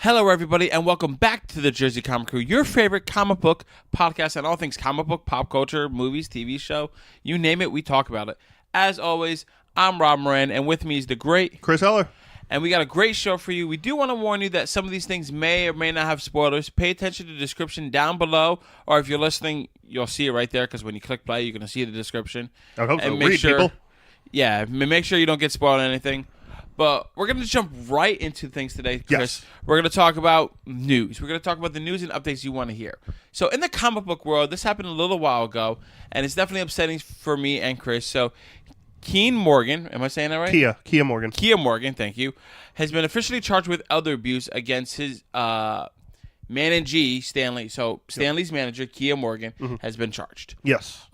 Hello, everybody, and welcome back to the Jersey Comic Krew, your favorite comic book podcast on all things comic book, pop culture, movies, TV show, you name it, we talk about it. As always, I'm Rob Moran, and with me is the great Chris Heller. And we got a great show for you. We do want to warn you that some of these things may or may not have spoilers. Pay attention to the description down below, or if you're listening, you'll see it right there, because when you click play, you're going to see the description. I hope so. And Read, people. Yeah, make sure you don't get spoiled or anything. But we're going to jump right into things today, Chris. Yes. We're going to talk about news. We're going to talk about the news and updates you want to hear. So in the comic book world, this happened a little while ago, and it's definitely upsetting for me and Chris. So Kean Morgan, am I saying that right? Kia Morgan. Kia Morgan, thank you, has been officially charged with elder abuse against his managee, Stanley. So Stanley's manager, Kia Morgan, has been charged. Yes.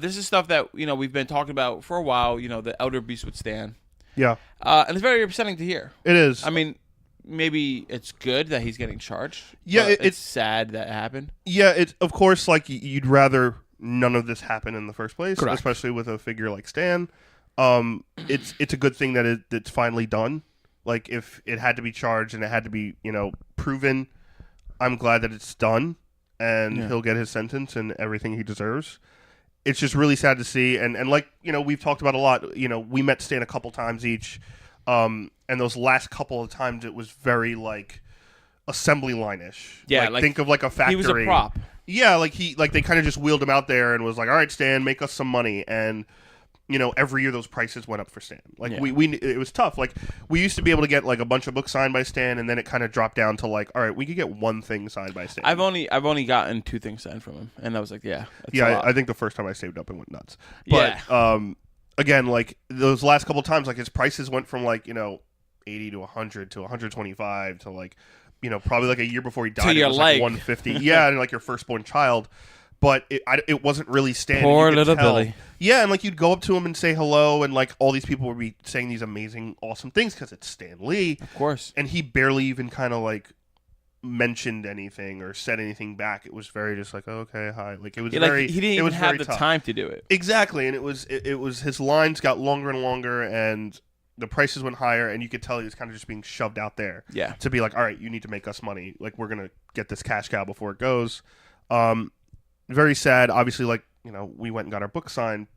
This is stuff that we've been talking about for a while, the elder abuse with Stan. Yeah. And it's very upsetting to hear. It is. I mean, maybe it's good that he's getting charged. Yeah, it's sad that it happened. Yeah, it's of course like you'd rather none of this happen in the first place, Correct. Especially with a figure like Stan. It's a good thing that it's finally done. Like if it had to be charged and it had to be proven, I'm glad that it's done and he'll get his sentence and everything he deserves. It's just really sad to see, and like we've talked about a lot. We met Stan a couple times each, and those last couple of times it was very like assembly line-ish. Yeah, like think of like a factory. He was a prop. Yeah, like they kind of just wheeled him out there and was like, "All right, Stan, make us some money." And every year those prices went up for Stan. Like we it was tough. Like we used to be able to get like a bunch of books signed by Stan, and then it kind of dropped down to like, all right, we could get one thing signed by Stan. I've only gotten 2 things signed from him, and I was like, yeah, that's yeah. a lot. I think the first time I saved up, it went nuts. But again, like those last couple of times, like his prices went from like 80 to 100 to 125 to like probably like a year before he died, it was like 150. Yeah, and like your firstborn child. But it wasn't really Stan. Poor little Billy. Yeah, and like you'd go up to him and say hello, and like all these people would be saying these amazing, awesome things because it's Stan Lee. Of course. And he barely even kind of like mentioned anything or said anything back. It was very just like, oh, okay, hi. Like it was very. He didn't even have the time to do it. Exactly, and it was his lines got longer and longer, and the prices went higher, and you could tell he was kind of just being shoved out there. Yeah. To be like, all right, you need to make us money. Like we're gonna get this cash cow before it goes. Very sad. Obviously, like, we went and got our book signed.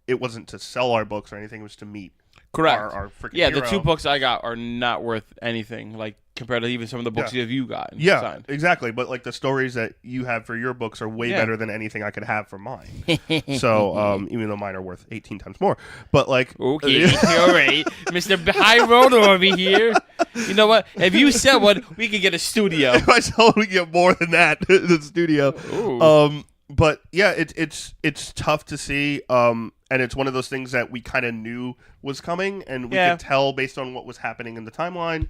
It wasn't to sell our books or anything. It was to meet our freaking hero. The 2 books I got are not worth anything, like, compared to even some of the books you got signed. Exactly. But, like, the stories that you have for your books are way better than anything I could have for mine. So, even though mine are worth 18 times more. But, like... Okay, all right. Mr. High Roller over here. You know what? If you sell one, we could get a studio. If I sell one, we get more than that in the studio. Ooh. But yeah, it's tough to see, and it's one of those things that we kind of knew was coming, and we could tell based on what was happening in the timeline.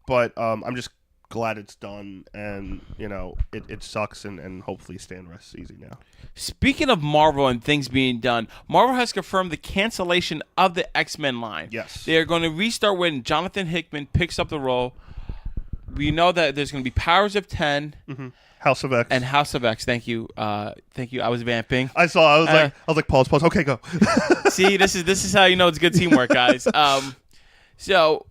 But I'm just glad it's done, and it sucks, and hopefully Stan rests easy now. Speaking of Marvel and things being done, Marvel has confirmed the cancellation of the X-Men line. Yes, they are going to restart when Jonathan Hickman picks up the role. We know that there's going to be Powers of 10. Mm-hmm. House of X. And House of X. Thank you. Thank you. I was vamping. I was like, pause. Okay, go. See, this is how you know it's good teamwork, guys. So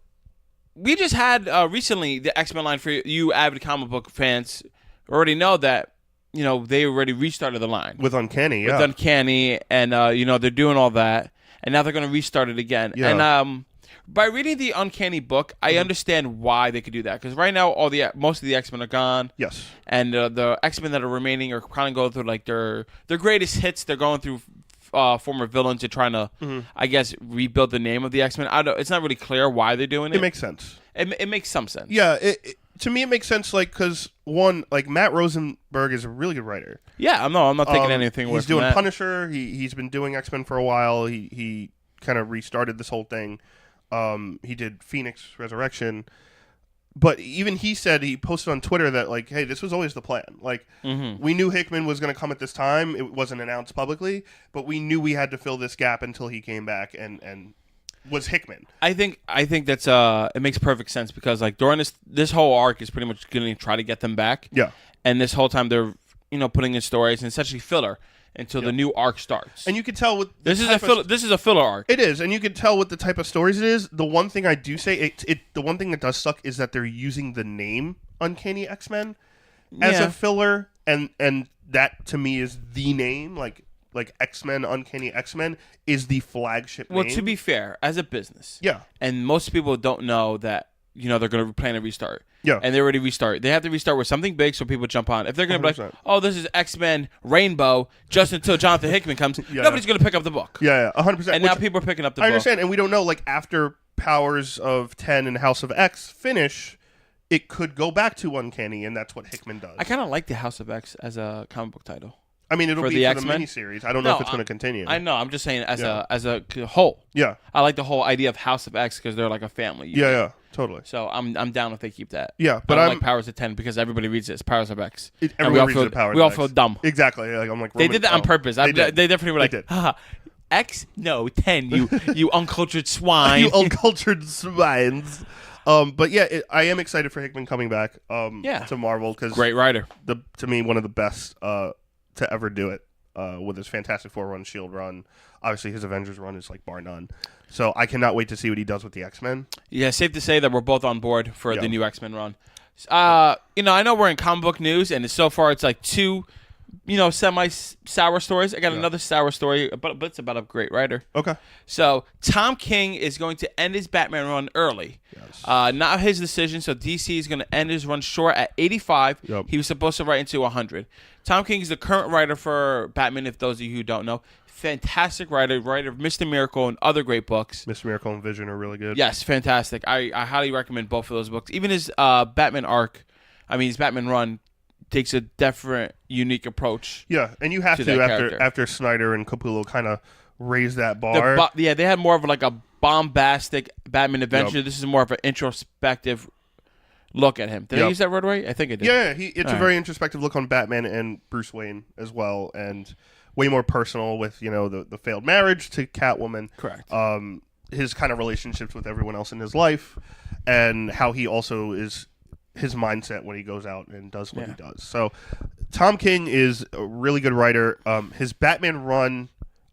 we just had recently the X-Men line for you avid comic book fans already know that they already restarted the line with Uncanny, with Uncanny, and they're doing all that, and now they're going to restart it again. Yeah. And by reading the Uncanny book, I understand why they could do that, because right now most of the X-Men are gone. Yes, and the X-Men that are remaining are kind of going through like their greatest hits. They're going through former villains. They're trying to, I guess, rebuild the name of the X-Men. It's not really clear why they're doing it. It makes sense. It makes some sense. Yeah, to me it makes sense. Like because one, like Matt Rosenberg is a really good writer. Yeah, I'm not taking anything away He's from doing that. Punisher. He's been doing X-Men for a while. He kind of restarted this whole thing. He did Phoenix Resurrection, but even he said, he posted on Twitter that like, hey, this was always the plan. Like we knew Hickman was going to come at this time. It wasn't announced publicly, but we knew we had to fill this gap until he came back and was Hickman. I think that's it makes perfect sense, because like during this whole arc is pretty much going to try to get them back. Yeah. And this whole time they're putting in stories and essentially filler until the new arc starts. And you can tell with this is a filler arc. It is, and you can tell with the type of stories it is. The one thing I do say, the one thing that does suck is that they're using the name Uncanny X-Men as a filler, and that to me is the name, like X-Men, Uncanny X-Men is the flagship name. Well, to be fair, as a business, and most people don't know that, they're going to plan a restart. Yeah. And they already restart. They have to restart with something big so people jump on. If they're going to be like, oh, this is X-Men Rainbow, just until Jonathan Hickman comes, nobody's going to pick up the book. Yeah, 100%. And now people are picking up the book. I understand, and we don't know, like, after Powers of 10 and House of X finish, it could go back to Uncanny, and that's what Hickman does. I kind of like the House of X as a comic book title. I mean, it'll for be the for X-Men? the miniseries. I don't know if it's going to continue. I know. I'm just saying as a whole. Yeah. I like the whole idea of House of X because they're like a family. Yeah, totally. So I'm down if they keep that. Yeah, but I I'm like Powers of 10 because everybody reads it as Powers of X. Everyone reads it Powers we all of X. feel dumb. Exactly. Like, I'm like, they did that on purpose. They definitely were like, did. haha, X? No, 10, you uncultured swine. You uncultured swines. But yeah, I am excited for Hickman coming back to Marvel because great writer. To me, one of the best to ever do it with his Fantastic Four run, Shield run. Obviously, his Avengers run is like bar none. So I cannot wait to see what he does with the X-Men. Yeah, safe to say that we're both on board for the new X-Men run. I know we're in comic book news, and so far it's like two, semi-sour stories. I got another sour story, but it's about a great writer. Okay. So Tom King is going to end his Batman run early. Yes. Not his decision, so DC is going to end his run short at 85. Yep. He was supposed to write into 100. Tom King is the current writer for Batman, if those of you who don't know. Fantastic writer of Mr. Miracle and other great books. Mr. Miracle and Vision are really good. Yes, fantastic. I highly recommend both of those books. Even his Batman arc, his Batman run takes a different, unique approach. Yeah, and you have to after Snyder and Capullo kind of raise that bar. They had more of like a bombastic Batman adventure. Yep. This is more of an introspective look at him. Did I use that word right? I think I did. Yeah, it's a very introspective look on Batman and Bruce Wayne as well, and way more personal with the failed marriage to Catwoman. Correct. His kind of relationships with everyone else in his life, and how he also is his mindset when he goes out and does what he does. So Tom King is a really good writer. His Batman run,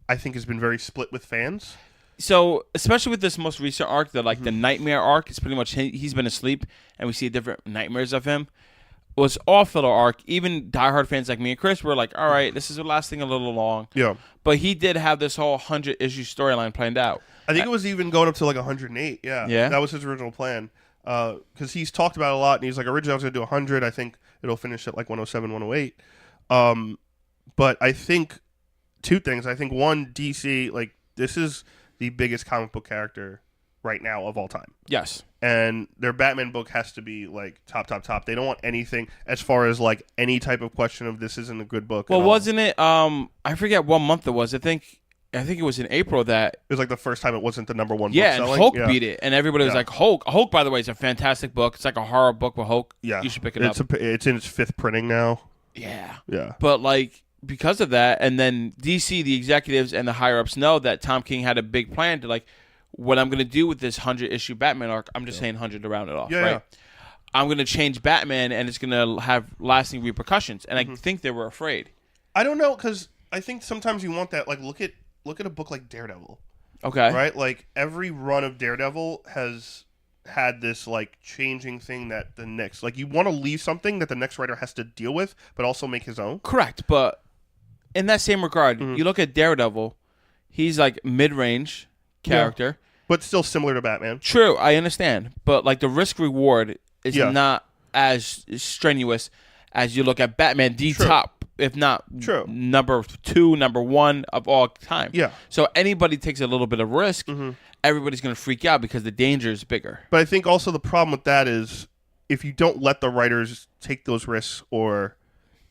I think, has been very split with fans. So, especially with this most recent arc, the Nightmare arc, it's pretty much he's been asleep, and we see different nightmares of him. It was all filler arc. Even diehard fans like me and Chris were like, all right, this is lasting a little long. Yeah. But he did have this whole 100-issue storyline planned out. I think it was even going up to like 108. Yeah. That was his original plan. Because he's talked about it a lot, and he's like, originally I was going to do 100. I think it'll finish at like 107, 108. But I think two things. I think one, DC, like, this is the biggest comic book character right now of all time. Yes. And their Batman book has to be like top. They don't want anything as far as like any type of question of this isn't a good book. Well, wasn't it? I forget what month it was. I think it was in April that it was like the first time it wasn't the number one book selling. And Hulk beat it, and everybody was like, Hulk. Hulk, by the way, is a fantastic book. It's like a horror book with Hulk. Yeah, you should pick it up. It's in its 5th printing now. Yeah. But like, because of that, and then DC, the executives and the higher ups know that Tom King had a big plan to like, what I'm going to do with this 100-issue Batman arc. I'm just saying 100 to round it off, right? Yeah. I'm going to change Batman, and it's going to have lasting repercussions. And I think they were afraid. I don't know, because I think sometimes you want that. Like, look at a book like Daredevil. Okay. Right? Like, every run of Daredevil has had this, like, changing thing that the next... Like, you want to leave something that the next writer has to deal with, but also make his own. Correct. But in that same regard, you look at Daredevil, he's, like, mid-range character. Yeah. But still similar to Batman. True, I understand. But, like, the risk-reward is not as strenuous as you look at Batman, top, if not number 2, number 1 of all time. Yeah. So anybody takes a little bit of risk, everybody's going to freak out because the danger is bigger. But I think also the problem with that is if you don't let the writers take those risks or...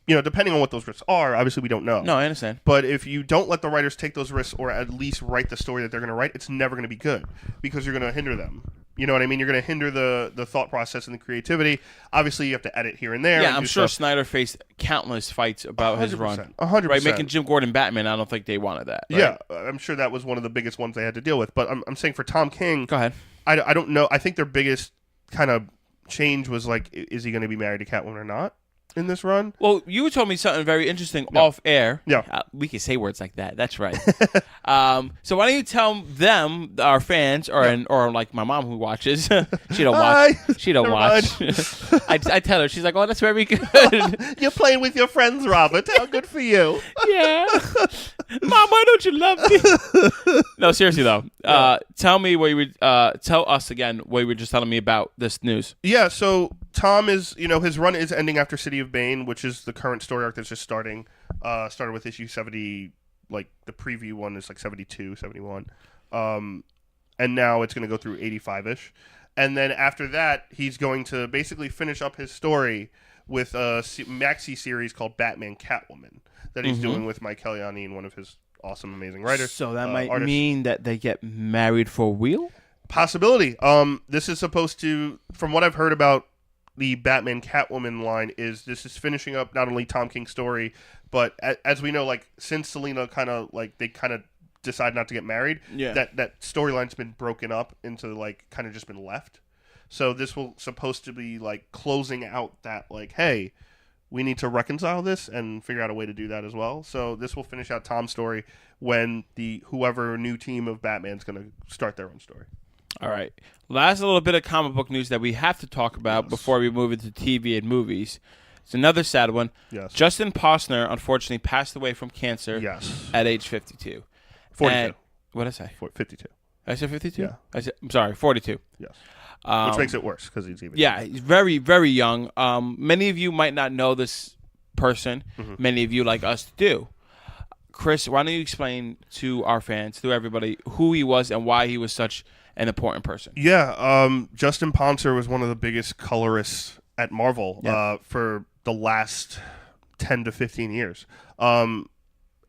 depending on what those risks are, obviously we don't know. No, I understand. But if you don't let the writers take those risks or at least write the story that they're going to write, it's never going to be good because you're going to hinder them. You know what I mean? You're going to hinder the thought process and the creativity. Obviously, you have to edit here and there. Yeah, I'm sure Snyder faced countless fights about his run. 100%. Right, making Jim Gordon Batman, I don't think they wanted that. Right? Yeah, I'm sure that was one of the biggest ones they had to deal with. But I'm saying for Tom King... Go ahead. I don't know. I think their biggest kind of change was like, is he going to be married to Catwoman or not? in this run. Well, you told me something very interesting off air. Yeah. We can say words like that. That's right. So why don't you tell them, our fans, or like my mom who watches, she don't watch. She don't watch. I tell her, she's like, oh, that's very good. You're playing with your friends, Robert. How good for you. Yeah. Mom, why don't you love me? No, seriously though. Tell me what you would tell us again what you were just telling me about this news. Yeah, so Tom is, his run is ending after City of Bane, which is the current story arc that's just starting. Started with issue 70, like the preview one is like 72, 71. And now it's going to go through 85-ish. And then after that, he's going to basically finish up his story with a maxi series called Batman Catwoman that he's doing with Mike Kelliani and one of his awesome, amazing writers. So that might artists. mean that they get married for real? Possibility. This is supposed to, from what I've heard about the Batman Catwoman line, is this is finishing up not only Tom King's story, but as we know, like since Selena they decided not to get married, that storyline's been broken up into like kind of just been left. So this will supposed to be like closing out that like, hey, we need to reconcile this and figure out a way to do that as well. So this will finish out Tom's story when whoever new team of Batman's going to start their own story. All right. Last little bit of comic book news that we have to talk about before we move into TV and movies. It's another sad one. Yes. Justin Posner, unfortunately, passed away from cancer at age 52. 42. What did I say? 52. I said 52? Yeah. I'm sorry, 42. Yes. Which makes it worse because he's even younger. He's very, very young. Many of you might not know this person. Many of you, like us, do. Chris, why don't you explain to our fans, to everybody, who he was and why he was such an important person? Yeah. Justin Ponser was one of the biggest colorists at Marvel for the last 10 to 15 years.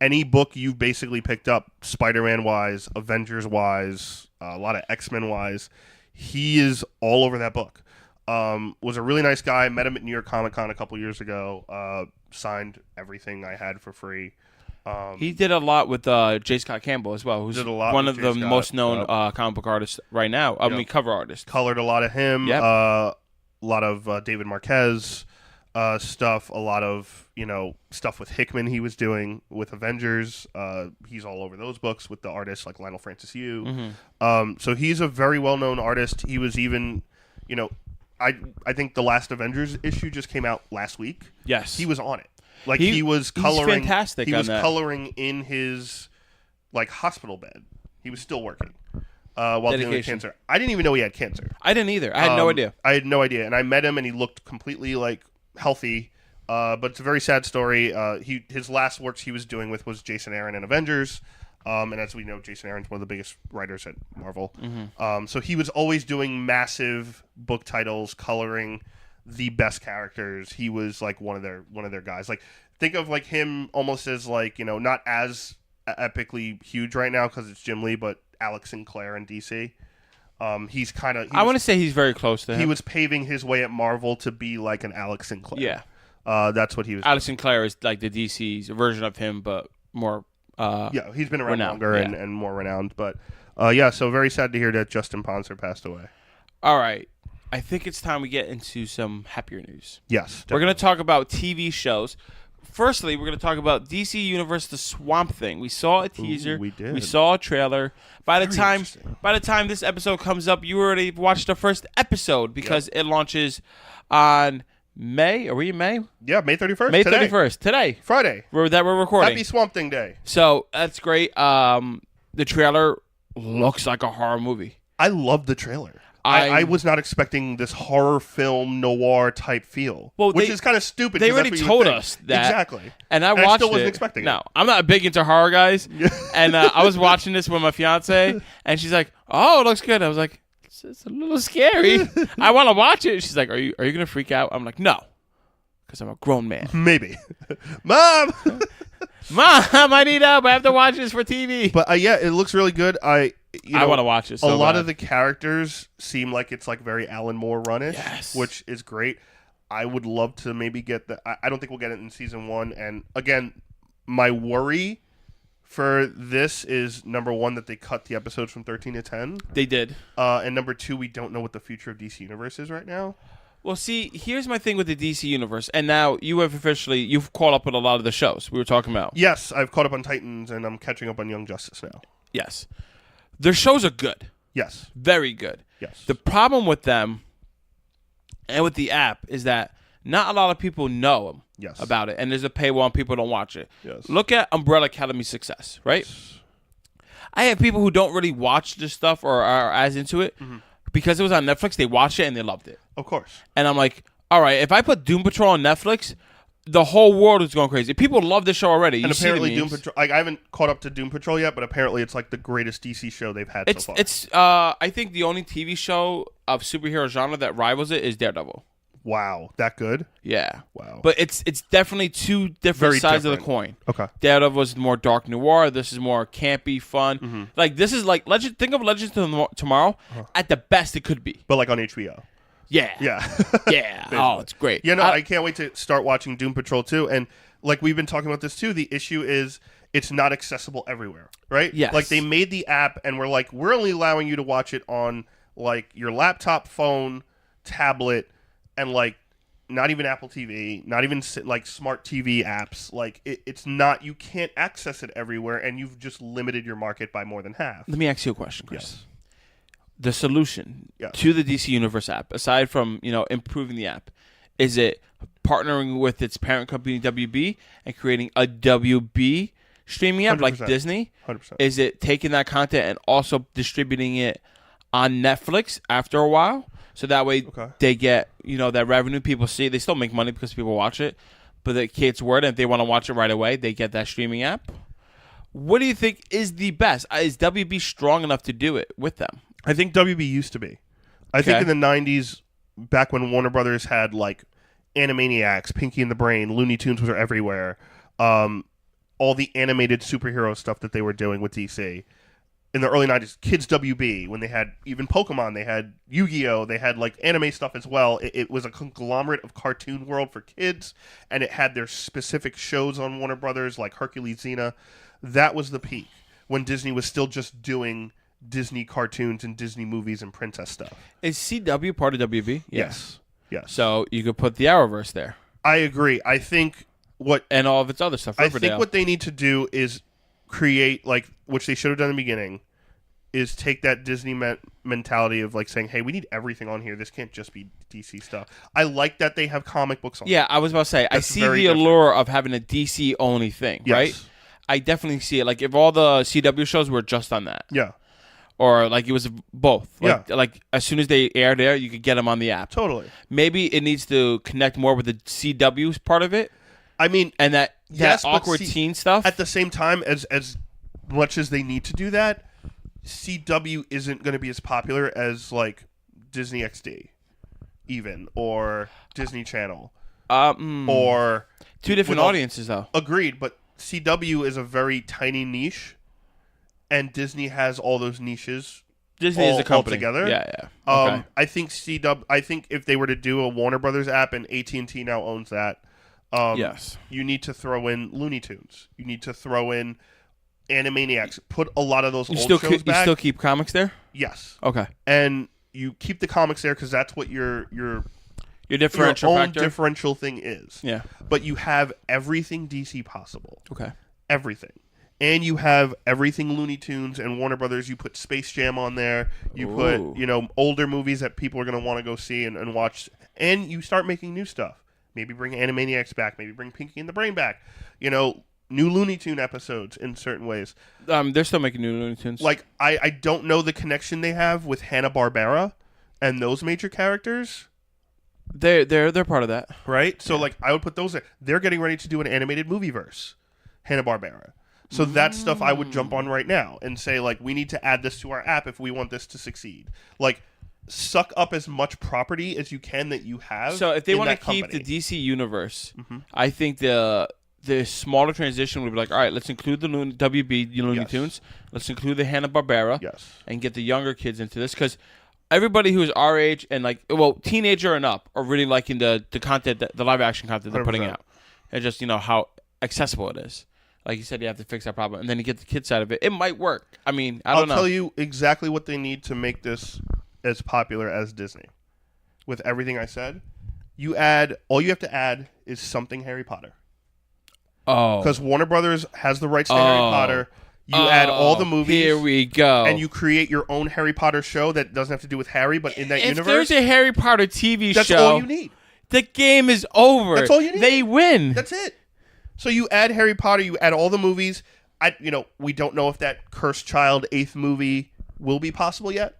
Any book you've basically picked up, Spider-Man-wise, Avengers-wise, a lot of X-Men-wise, he is all over that book. Was a really nice guy. Met him at New York Comic Con a couple years ago. Signed everything I had for free. He did a lot with J. Scott Campbell as well, who's one of the most known comic book artists right now. I mean, cover artist. Colored a lot of him. Yep. A lot of David Marquez stuff. A lot of stuff with Hickman he was doing with Avengers. He's all over those books with the artists like Lionel Francis Yu. So he's a very well known artist. He was even, I think the last Avengers issue just came out last week. Yes, he was on it. Like he was coloring. He's fantastic. He was coloring in his like hospital bed. He was still working while dealing with cancer. I didn't even know he had cancer. I didn't either. I had no idea. I had no idea, and I met him, and he looked completely like healthy. But it's a very sad story. His last works he was doing with was Jason Aaron and Avengers. And as we know, Jason Aaron's one of the biggest writers at Marvel. So he was always doing massive book titles, coloring the best characters. He was like one of their guys. Like think of like him almost as like not as epically huge right now because it's Jim Lee, but Alex Sinclair in DC. He's kind of. I want to say he's very close to him. He was paving his way at Marvel to be like an Alex Sinclair. Yeah, that's what he was. Alex Sinclair is like the DC's version of him, but more. He's been around longer and more renowned. But so very sad to hear that Justin Ponser passed away. All right. I think it's time we get into some happier news. Yes. Definitely. We're going to talk about TV shows. Firstly, we're going to talk about DC Universe The Swamp Thing. We saw a teaser. We did. We saw a trailer. By the time this episode comes up, you already watched the first episode because it launches on May. Are we in May? Yeah, May 31st. May 31st. Today. Friday. That we're recording. Happy Swamp Thing Day. So that's great. The trailer looks like a horror movie. I love the trailer. I was not expecting this horror film noir type feel, which is kind of stupid. They already told us that. Exactly. And I watched still wasn't expecting it. No, I'm not big into horror, guys. And I was watching this with my fiance, and she's like, "Oh, it looks good." I was like, "It's a little scary. I want to watch it." She's like, "Are you going to freak out?" I'm like, "No, because I'm a grown man." Maybe. Mom! Mom, I need help. I have to watch this for TV. But it looks really good. I want to watch it so a lot bad. of the characters seem like it's like very Alan Moore run-ish, which is great. I would love to maybe get I don't think we'll get it in season 1. And again, my worry for this is number 1 that they cut the episodes from 13 to 10. They did. And number 2, we don't know what the future of DC Universe is right now. Well, see, here's my thing with the DC universe, and now you've caught up with a lot of the shows we were talking about. Yes, I've caught up on Titans, and I'm catching up on Young Justice now. Yes. Their shows are good. Yes. Very good. Yes. The problem with them and with the app is that not a lot of people know about it, and there's a paywall and people don't watch it. Yes. Look at Umbrella Academy success, right? Yes. I have people who don't really watch this stuff or are as into it. Mm-hmm. Because it was on Netflix, they watched it and they loved it. Of course. And I'm like, all right, if I put Doom Patrol on Netflix, the whole world is going crazy. People love this show already. And apparently Doom Patrol, I haven't caught up to Doom Patrol yet, but apparently it's like the greatest DC show they've had so far. It's I think the only TV show of superhero genre that rivals it is Daredevil. Wow, that good? Yeah. Wow. But it's definitely two different sides of the coin. Okay. Daredevil was more dark noir. This is more campy, fun. Mm-hmm. Like this is like think of Legends of Tomorrow at the best it could be. But like on HBO. Yeah. Yeah. Yeah. Oh, it's great. Yeah, no, I can't wait to start watching Doom Patrol too. And like we've been talking about this too, the issue is it's not accessible everywhere, right? Yes. Like they made the app and we're like, we're only allowing you to watch it on like your laptop, phone, tablet, and like not even Apple TV, not even like smart TV apps. Like it's not, you can't access it everywhere, and you've just limited your market by more than half. Let me ask you a question, Chris. Yes. The solution yes. to the DC Universe app, aside from improving the app, is it partnering with its parent company WB and creating a WB streaming app 100%. like Disney? 100%. Is it taking that content and also distributing it on Netflix after a while? So that way they get, that revenue. People see it. They still make money because people watch it. But the kids' word, and if they want to watch it right away, they get that streaming app. What do you think is the best? Is WB strong enough to do it with them? I think WB used to be. I think in the 90s, back when Warner Brothers had like Animaniacs, Pinky and the Brain, Looney Tunes was everywhere, all the animated superhero stuff that they were doing with DC. In the early 90s, Kids WB, when they had even Pokemon, they had Yu-Gi-Oh!, they had like anime stuff as well. It was a conglomerate of cartoon world for kids, and it had their specific shows on Warner Brothers, like Hercules Xena. That was the peak, when Disney was still just doing Disney cartoons and Disney movies and princess stuff. Is CW part of WB? Yes. So you could put the Arrowverse there. I agree. I think and all of its other stuff. Riverdale. I think what they need to do is create, like, which they should have done in the beginning, is take that Disney mentality of like saying, hey, we need everything on here. This can't just be DC stuff. I like that they have comic books on Yeah, I was about to say, I see the allure of having a DC only thing, right? I definitely see it. Like if all the CW shows were just on that. Yeah. Or like it was both. Like as soon as they air there, you could get them on the app. Totally. Maybe it needs to connect more with the CW part of it. I mean, and that awkward teen stuff. At the same time, as much as they need to do that, CW isn't going to be as popular as like Disney XD, even, or Disney Channel, or two different audiences though. Agreed, but CW is a very tiny niche, and Disney has all those niches. Disney is a company together. Yeah. Okay. I think I think if they were to do a Warner Brothers app, and AT&T now owns that. Yes. You need to throw in Looney Tunes. You need to throw in Animaniacs. Put a lot of those old shows back. You still keep comics there? Yes. Okay. And you keep the comics there because that's what your differential your own factor? differential thing is. Yeah. But you have everything DC possible. Okay. Everything. And you have everything Looney Tunes and Warner Brothers. You put Space Jam on there. You put, older movies that people are going to want to go see and watch. And you start making new stuff. Maybe bring Animaniacs back. Maybe bring Pinky and the Brain back. New Looney Tune episodes in certain ways. They're still making new Looney Tunes. Like, I don't know the connection they have with Hanna-Barbera and those major characters. They're part of that. Right? So, I would put those there. They're getting ready to do an animated movie verse. Hanna-Barbera. So that stuff I would jump on right now and say, we need to add this to our app if we want this to succeed. Suck up as much property as you can that you have. So if they want to keep the DC universe, I think the smaller transition would be all right, let's include the WB Looney Tunes. Let's include the Hanna-Barbera. Yes. And get the younger kids into this because everybody who is our age and teenager and up are really liking the content, the live action content they're 100%. putting out. And just, how accessible it is. Like you said, you have to fix that problem. And then you get the kids side of it. It might work. I mean, I don't know. I'll tell you exactly what they need to make this as popular as Disney. with everything I said. All you have to add is something Harry Potter. Oh. Because Warner Brothers has the rights to Harry Potter. You add all the movies. Here we go. And you create your own Harry Potter show that doesn't have to do with Harry, but in that universe. If there's a Harry Potter TV show, that's all you need. The game is over. That's all you need. They win. That's it. So you add Harry Potter, you add all the movies. We don't know if that Cursed Child 8th movie will be possible yet.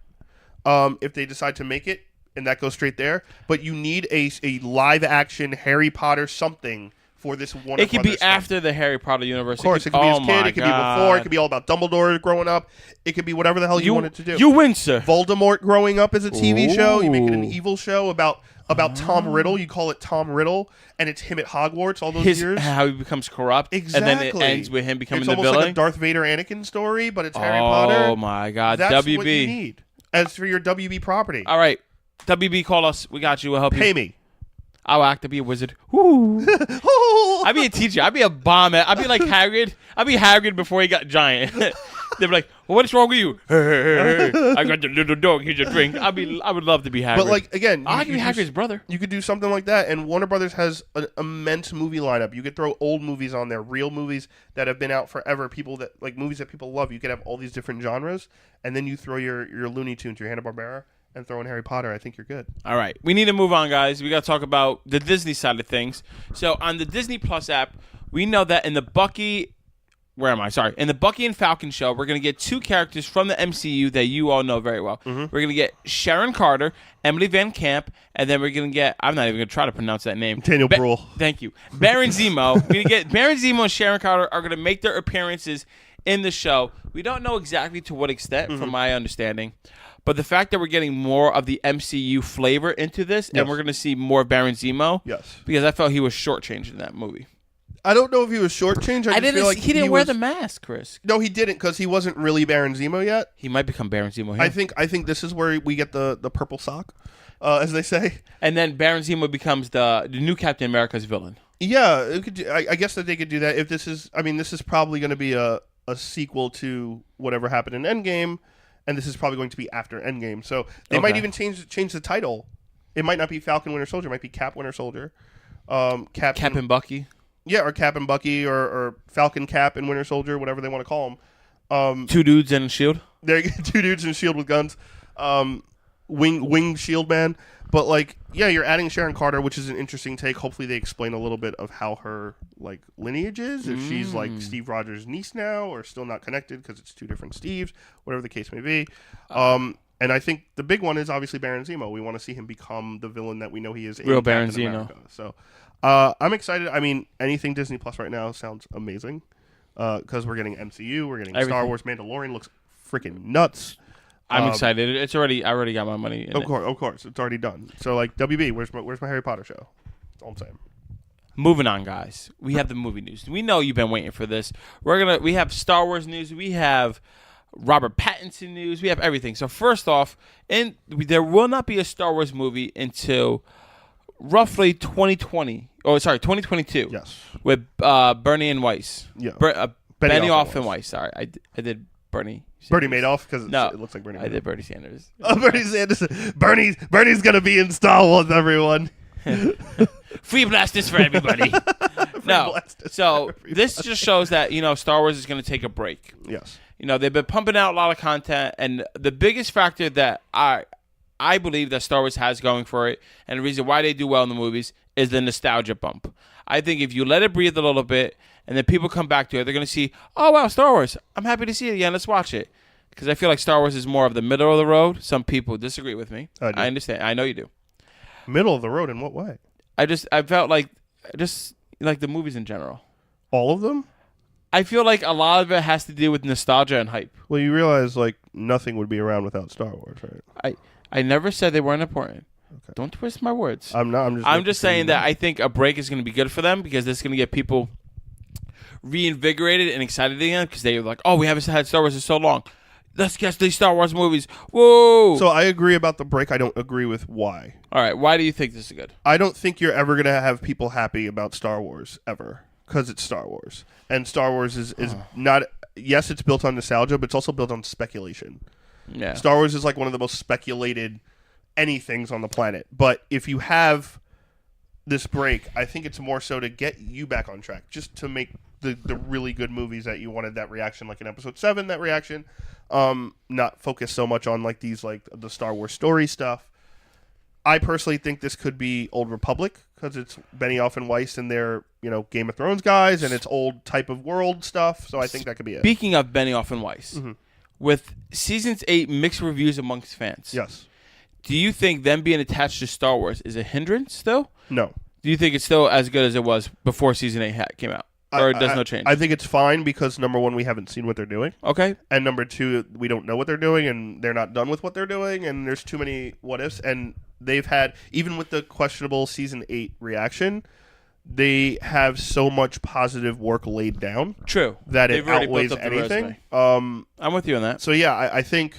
If they decide to make it, and that goes straight there. But you need a live action Harry Potter something for this Warner Brothers. It could be after the Harry Potter universe. Of course, it could be his kid. It could be before. It could be all about Dumbledore growing up. It could be whatever the hell you want it to do. You win, sir. Voldemort growing up as a TV show. You make it an evil show about Tom Riddle. You call it Tom Riddle, and it's him at Hogwarts all those years. How he becomes corrupt. Exactly. And then it ends with him becoming the villain. It's almost like a Darth Vader Anakin story, but it's Harry Potter. Oh, my God. That's WB. what you need. As for your WB property. All right. WB, call us. We got you. We'll help you. Pay me. I'll act to be a wizard. Woo. I'd be a teacher. I'd be a bomb. I'd be like Hagrid. I'd be Hagrid before he got giant. They'd be like, well, "What is wrong with you?" I got the little dog. Here's your drink. I would love to be Hagrid. But like again, I can be Hagrid's brother. You could do something like that, and Warner Brothers has an immense movie lineup. You could throw old movies on there, real movies that have been out forever. Movies that people love. You could have all these different genres, and then you throw your Looney Tunes, your Hanna-Barbera, and throw in Harry Potter. I think you're good. All right. We need to move on, guys. We got to talk about the Disney side of things. So on the Disney Plus app, we know that in the Bucky and Falcon show, we're going to get two characters from the MCU that you all know very well. Mm-hmm. We're going to get Sharon Carter, Emily Van Camp, and then we're going to get, I'm not even going to try to pronounce that name. Daniel Bruhl. Thank you. Baron Zemo. We're going to get Baron Zemo and Sharon Carter are going to make their appearances in the show. We don't know exactly to what extent, from my understanding. But the fact that we're getting more of the MCU flavor into this, and we're going to see more of Baron Zemo, because I felt he was shortchanged in that movie. I don't know if he was shortchanged. I feel like he didn't wear the mask, Chris. No, he didn't, because he wasn't really Baron Zemo yet. He might become Baron Zemo here. I think this is where we get the purple sock, as they say. And then Baron Zemo becomes the new Captain America's villain. Yeah, I guess that they could do that. If this is probably going to be a sequel to whatever happened in Endgame. And this is probably going to be after Endgame. So they might even change the title. It might not be Falcon Winter Soldier. It might be Cap Winter Soldier. Cap and Bucky? Yeah, or Cap and Bucky, or Falcon Cap and Winter Soldier, whatever they want to call them. Two dudes in a shield? Two dudes in a shield with guns. Wing shield man. But, you're adding Sharon Carter, which is an interesting take. Hopefully they explain a little bit of how her, lineage is. If she's, Steve Rogers' niece now, or still not connected because it's two different Steves, whatever the case may be. And I think the big one is obviously Baron Zemo. We want to see him become the villain that we know he is. Real Baron Zemo. So, I'm excited. I mean, anything Disney Plus right now sounds amazing. Because we're getting MCU, we're getting Star Wars. Mandalorian looks freaking nuts. I'm excited. I already got my money in Of course. It's already done. So, WB, where's my Harry Potter show? That's all I'm saying. Moving on, guys. We have the movie news. We know you've been waiting for this. We have Star Wars news. We have Robert Pattinson news. We have everything. So, first off, there will not be a Star Wars movie until roughly 2022. Yes. With Bernie and Weiss. Yeah. Benioff and Weiss. Sorry, I did Bernie. Bernie Madoff, because no, it looks like Bernie Madoff. I did Bernie Sanders. Oh, Bernie Sanders. Bernie's going to be in Star Wars, everyone. Free blasters for everybody. So this just shows that, Star Wars is going to take a break. Yes. They've been pumping out a lot of content, and the biggest factor that I believe that Star Wars has going for it, and the reason why they do well in the movies, is the nostalgia bump. I think if you let it breathe a little bit, and then people come back to it, they're going to see, oh, wow, Star Wars. I'm happy to see it again. Let's watch it. Because I feel like Star Wars is more of the middle of the road. Some people disagree with me. I understand. I know you do. Middle of the road in what way? I felt like the movies in general. All of them? I feel like a lot of it has to do with nostalgia and hype. Well, you realize, nothing would be around without Star Wars, right? I never said they weren't important. Okay. Don't twist my words. I'm just saying that I think a break is going to be good for them, because this is going to get people reinvigorated and excited again, because they're like, oh, we haven't had Star Wars in so long. Let's catch these Star Wars movies. Whoa! So I agree about the break. I don't agree with why. All right. Why do you think this is good? I don't think you're ever going to have people happy about Star Wars, ever, because it's Star Wars. And Star Wars is not... Yes, it's built on nostalgia, but it's also built on speculation. Yeah. Star Wars is one of the most speculated anythings on the planet. But if you have this break, I think it's more so to get you back on track, just to make the really good movies that you wanted that reaction, like in episode 7, that reaction. Not focus so much on like these, like the Star Wars story stuff. I personally think this could be Old Republic because it's Benioff and Weiss and their, Game of Thrones guys, and it's old type of world stuff. So I think that could be it. Speaking of Benioff and Weiss, with seasons 8 mixed reviews amongst fans. Yes. Do you think them being attached to Star Wars is a hindrance still? No. Do you think it's still as good as it was before season 8 came out? Or does no change? I think it's fine because, number one, we haven't seen what they're doing. Okay. And number two, we don't know what they're doing, and they're not done with what they're doing, and there's too many what-ifs. And they've had, even with the questionable season 8 reaction, they have so much positive work laid down. True. That it outweighs anything. I'm with you on that. So, yeah, I think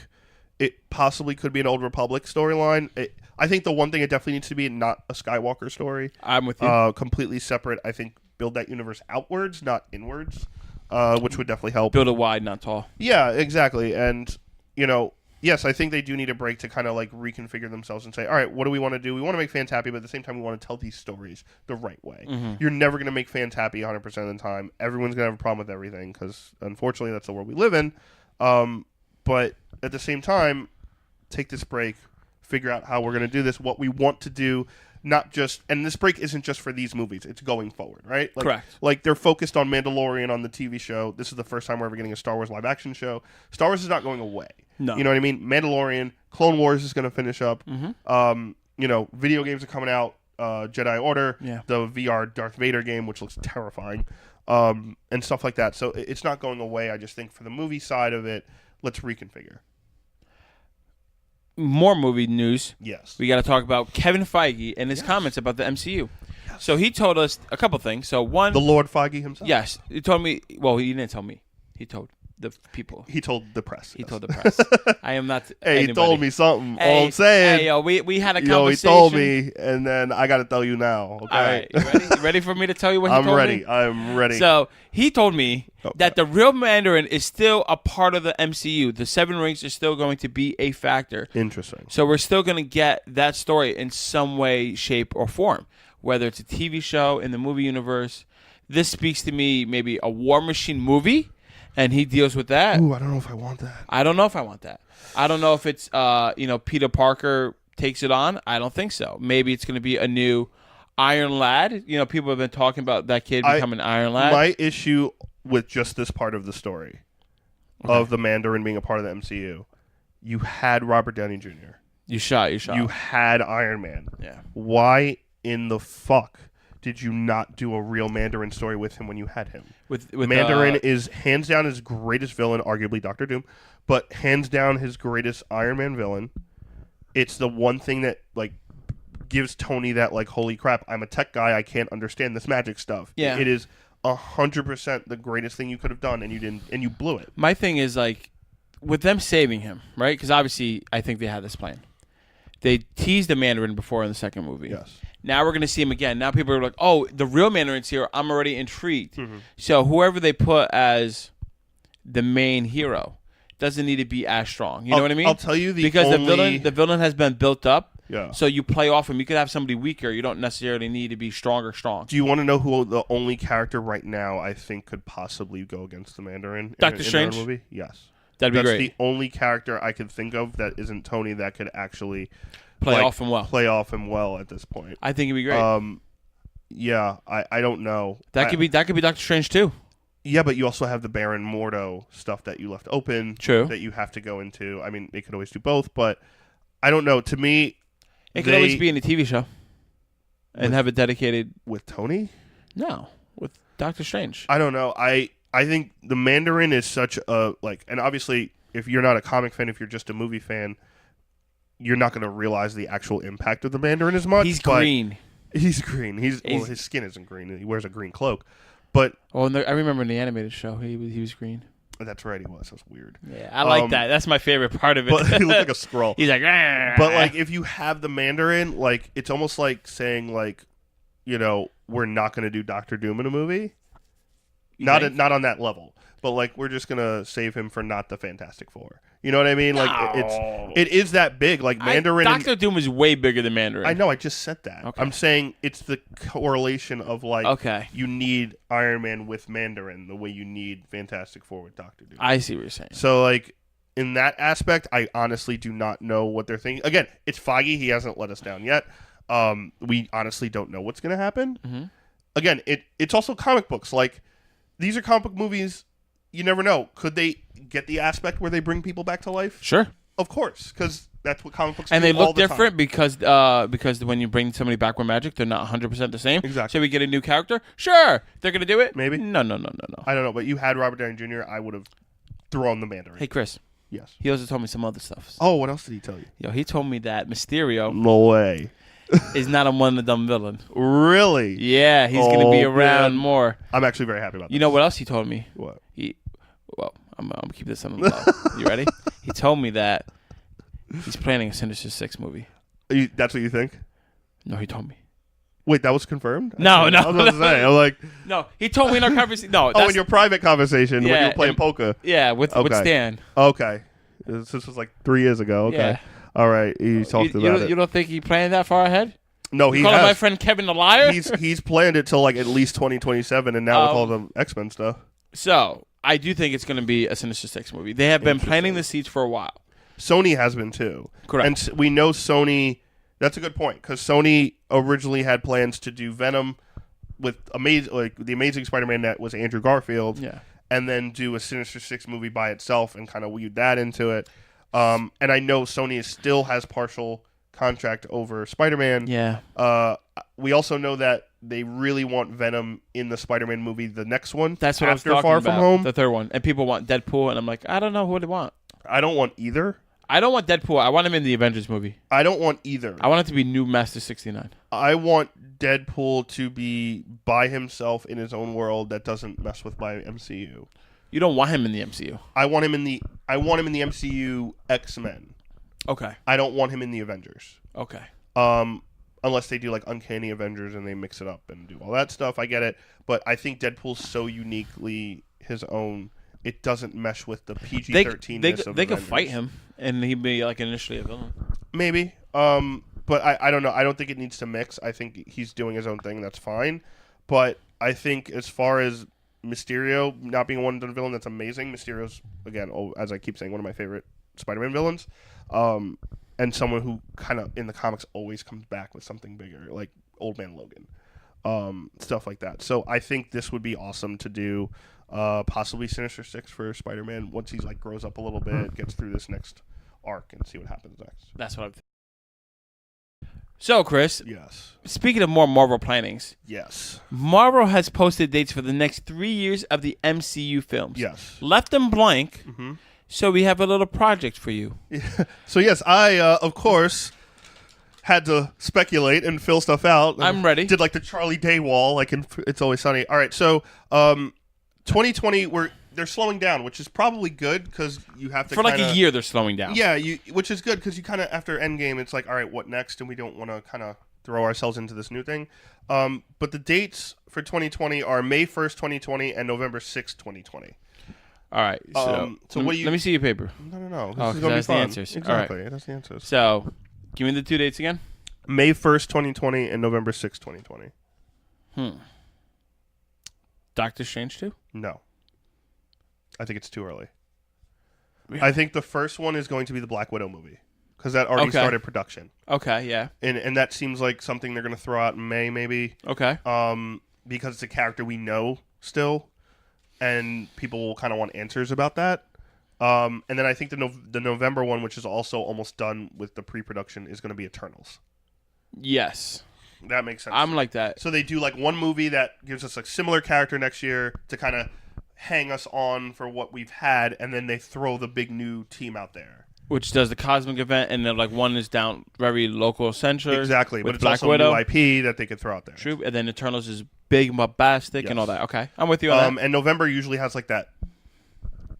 it possibly could be an Old Republic storyline. I think the one thing it definitely needs to be not a Skywalker story. I'm with you. Completely separate. I think build that universe outwards, not inwards, which would definitely help. Build it wide, not tall. Yeah, exactly. And, yes, I think they do need a break to kind of like reconfigure themselves and say, all right, what do we want to do? We want to make fans happy, but at the same time, we want to tell these stories the right way. You're never going to make fans happy 100% of the time. Everyone's going to have a problem with everything because, unfortunately, that's the world we live in. But at the same time, take this break, figure out how we're going to do this, what we want to do. Not just, and this break isn't just for these movies, it's going forward, right? Like, correct. Like, they're focused on Mandalorian on the TV show. This is the first time we're ever getting a Star Wars live action show. Star Wars is not going away. No. You know what I mean? Mandalorian, Clone Wars is going to finish up. Video games are coming out, Jedi Order, the VR Darth Vader game, which looks terrifying, and stuff like that. So it's not going away. I just think for the movie side of it, let's reconfigure. More movie news. Yes. We got to talk about Kevin Feige and his comments about the MCU. Yes. So he told us a couple things. So one, the Lord Feige himself. Yes, he told me. Well, he didn't tell me. He told the people. He told the press. He told the press. I am not. Hey, anybody. He told me something. All I'm saying. Hey, yo, we had a conversation. He told me, and then I got to tell you now. Okay. All right, you ready? You ready for me to tell you what he told me? I'm ready. So he told me that the real Mandarin is still a part of the MCU. The Seven Rings is still going to be a factor. Interesting. So we're still going to get that story in some way, shape, or form, whether it's a TV show in the movie universe. This speaks to me maybe a War Machine movie. And he deals with that. Ooh, I don't know if I want that. I don't know if I want that. I don't know if it's, Peter Parker takes it on. I don't think so. Maybe it's going to be a new Iron Lad. People have been talking about that kid becoming Iron Lad. My issue with just this part of the story of the Mandarin being a part of the MCU, you had Robert Downey Jr. You had Iron Man. Yeah. Why in the fuck did you not do a real Mandarin story with him when you had him? With Mandarin is hands down his greatest villain, arguably Doctor Doom, but hands down his greatest Iron Man villain. It's the one thing that gives Tony that holy crap, I'm a tech guy, I can't understand this magic stuff. Yeah. It is 100% the greatest thing you could have done, and you didn't, and you blew it. My thing is with them saving him, right? Because obviously I think they had this plan. They teased the Mandarin before in the second movie. Yes. Now we're going to see him again. Now people are like, oh, the real Mandarin's here. I'm already intrigued. Mm-hmm. So whoever they put as the main hero doesn't need to be as strong. You know what I mean? I'll tell you because the villain has been built up. Yeah. So you play off him. You could have somebody weaker. You don't necessarily need to be strong. Do you want to know who the only character right now I think could possibly go against the Mandarin? Doctor Strange? In the movie? Yes. That'd be great. That's the only character I could think of that isn't Tony that could actually play off him well at this point. I think it'd be great. Yeah, I don't know. That could be Doctor Strange too. Yeah, but you also have the Baron Mordo stuff that you left open. True. That you have to go into. I mean, they could always do both, but I don't know. To me, it could always be in a TV show and have it dedicated with Tony. No, with Doctor Strange. I don't know. I think the Mandarin is such a and obviously, if you're not a comic fan, if you're just a movie fan, you're not going to realize the actual impact of the Mandarin as much. He's green. His skin isn't green. He wears a green cloak. But I remember in the animated show, he was green. That's right, he was. That's weird. Yeah, I like that. That's my favorite part of it. But he looked like a Skrull. He's like, Rah! But if you have the Mandarin, it's almost like saying we're not going to do Doctor Doom in a movie. Not on that level. But we're just going to save him for not the Fantastic Four. You know what I mean? Like No. it is that big. Like Mandarin. Doctor Doom is way bigger than Mandarin. I know. I just said that. Okay. I'm saying it's the correlation of like Okay. you need Iron Man with Mandarin the way you need Fantastic Four with Doctor Doom. I see what you're saying. So like in that aspect, I honestly do not know what they're thinking. Again, it's Feige. He hasn't let us down yet. We honestly don't know what's going to happen. Mm-hmm. Again, it's also comic books. Like these are comic book movies. You never know. Could they get the aspect where they bring people back to life? Sure. Of course, because that's what comic books and do. they all look the different time. because when you bring somebody back with magic, they're not 100% the same. Exactly. So we get a new character. Sure, they're gonna do it. Maybe. No. I don't know, but you had Robert Downey Jr. I would have thrown the Mandarin. Hey, Chris. Yes. He also told me some other stuff. Oh, what else did he tell you? Yo, he told me that Mysterio No way. is not a one-and-done villain. Really? Yeah, he's gonna be around more. I'm actually very happy about that. You know what else he told me? What? Well, I'm gonna keep this on the low. You ready? He told me that he's planning a Sinister Six movie. That's what you think? No, he told me. Wait, that was confirmed? No. I was about to say. I'm like, No, he told me in our conversation. No, in your private conversation when you Yeah, were playing poker. yeah, with Stan. Okay. This was like 3 years ago. Okay. Yeah. All right. You talked about it. You don't think he planned that far ahead? No, he calling has. my friend Kevin a liar? He's planned it till like at least 2027, and now with all the X-Men stuff. So I do think it's going to be a Sinister Six movie. They have been planting the seeds for a while. Sony has been too. Correct. And we know Sony. That's a good point because Sony originally had plans to do Venom with the Amazing Spider-Man that was Andrew Garfield. Yeah. And then do a Sinister Six movie by itself and kind of weave that into it. And I know Sony still has partial contract over Spider-Man. Yeah. We also know that they really want Venom in the Spider-Man movie, the next one. That's what I was after talking Far about. From Home. The third one. And people want Deadpool, and I'm like, I don't know who they want. I don't want either. I don't want Deadpool. I want him in the Avengers movie. I don't want either. I want it to be New Master 69. I want Deadpool to be by himself in his own world that doesn't mess with my MCU. You don't want him in the MCU. I want him in the MCU X-Men. Okay. I don't want him in the Avengers. Okay. Unless they do like Uncanny Avengers and they mix it up and do all that stuff. I get it. But I think Deadpool's so uniquely his own, it doesn't mesh with the PG-13-ness of They could Avengers. fight him, and he'd be like initially a villain. Maybe. But I don't know. I don't think it needs to mix. I think he's doing his own thing. That's fine. But I think as far as Mysterio not being a one-and-done villain, that's amazing. Mysterio's, again, as I keep saying, one of my favorite Spider-Man villains. And someone who kind of in the comics always comes back with something bigger, like Old Man Logan, stuff like that. So I think this would be awesome to do, possibly Sinister Six for Spider-Man once he's like grows up a little bit, gets through this next arc, and see what happens next. That's what I'm thinking. So, Chris, Yes. speaking of more Marvel plannings, Yes. Marvel has posted dates for the next 3 years of the MCU films. Yes. Left them blank. Mm-hmm. So we have a little project for you. So yes, I of course had to speculate and fill stuff out. I'm ready. Did like the Charlie Day wall, like in It's Always Sunny. All right, so 2020 they're slowing down, which is probably good because you have to For like a year, they're slowing down. Yeah, which is good because you kind of after Endgame, it's like all right, what next? And we don't want to kind of throw ourselves into this new thing. But the dates for 2020 are May 1st, 2020, and November 6th, 2020. All right. So what do you? Let me see your paper. No. Oh, This is gonna that's be fun. the answers. Exactly, All right. that's the answers. So, give me the 2 dates again. May 1st, 2020, and November 6th, 2020. Doctor Strange 2? No. I think it's too early. Really? I think the first one is going to be the Black Widow movie because that already started production. Okay, yeah. And that seems like something they're going to throw out in May maybe. Okay. Because it's a character we know still and people will kind of want answers about that. And then I think the November one, which is also almost done with the pre-production, is going to be Eternals. Yes. That makes sense. I'm like that. So they do like one movie that gives us a similar character next year to kind of hang us on for what we've had, and then they throw the big new team out there. Which does the cosmic event, and then like one is down very local centric. Exactly, but it's Black also Widow. new IP that they could throw out there. True, and then Eternals is big, bombastic, and all that. Okay, I'm with you on that. And November usually has like that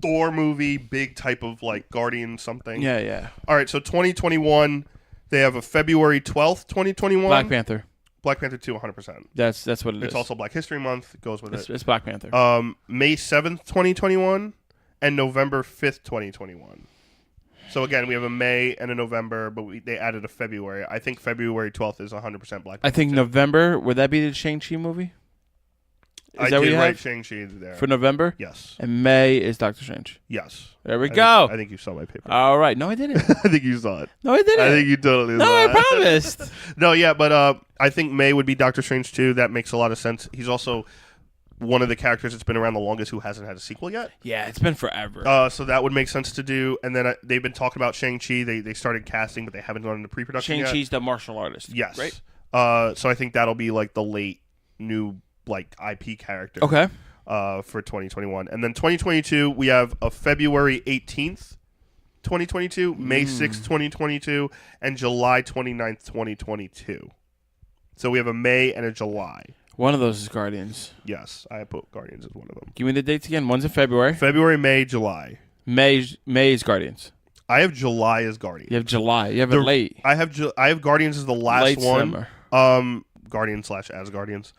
Thor movie, big type of like Guardian something. Yeah. All right, so 2021, they have a February 12th, 2021. Black Panther. Black Panther 2, 100%. That's what it is. It's also Black History Month. It goes with it. It's Black Panther. May 7th, 2021, and November 5th, 2021. So again, we have a May and a November, but they added a February. I think February 12th is 100% Black Panther. I think November, would that be the Shang-Chi movie? I did write Shang-Chi there. For November? Yes. And May is Doctor Strange. Yes. There we go. I think you saw my paper. All right. No, I didn't. I think you saw it. No, I didn't. I think you totally No, saw I it. promised. No, yeah, but I think May would be Doctor Strange too. That makes a lot of sense. He's also one of the characters that's been around the longest who hasn't had a sequel yet. Yeah, it's been forever. So that would make sense to do. And then they've been talking about Shang-Chi. They started casting, but they haven't gone into pre-production yet. Shang-Chi's the martial artist. Yes. Right? So I think that'll be like the late new like IP character. Okay. For 2021. And then 2022, we have a February 18th, 2022, May 6th, 2022, and July 29th, 2022. So we have a May and a July. One of those is Guardians. Yes, I put Guardians as one of them. Give me the dates again. One's in February. February, May, July. May is Guardians. I have July as Guardians. You have July. You have it late. I have Guardians as the last late one. Summer. Guardians / as Guardians.